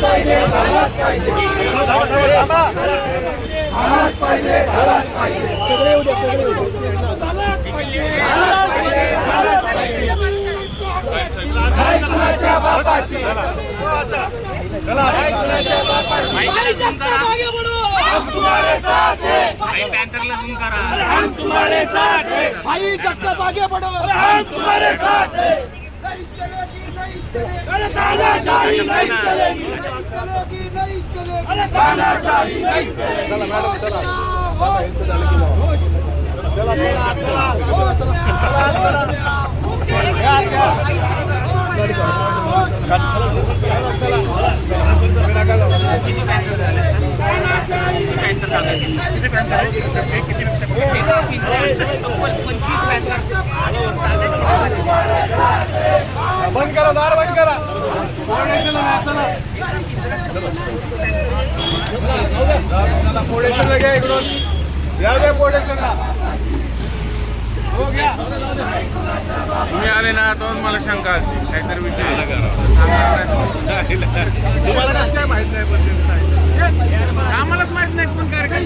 पाहिजे झालाच पाहिजे झालाच पाहिजे झालाच पाहिजे सगळे उद्या सगळे नाही कुणाच्या बापाची हम तुम्हारे साथ हैं भाई पैंतरला झूम करा हम तुम्हारे साथ हैं भाई जगदब आगे बढ़ो हम तुम्हारे साथ हैं नहीं चलेगी नहीं चलेगी अरे तानाशाही नहीं चलेगी नहीं चलेगी नहीं चलेगी अरे तानाशाही नहीं चलेगी चला मैडम चला इनसे डाले की चला बंद करा दार बंद करा पोर्टेशनला घ्या इकडून या द्या पोर्टेशनला तुम्ही आले ना तो मला शंका आली काहीतरी विषय तुम्हाला कसं काय माहित नाही आम्हालाच माहित नाही पण कार्यक्रम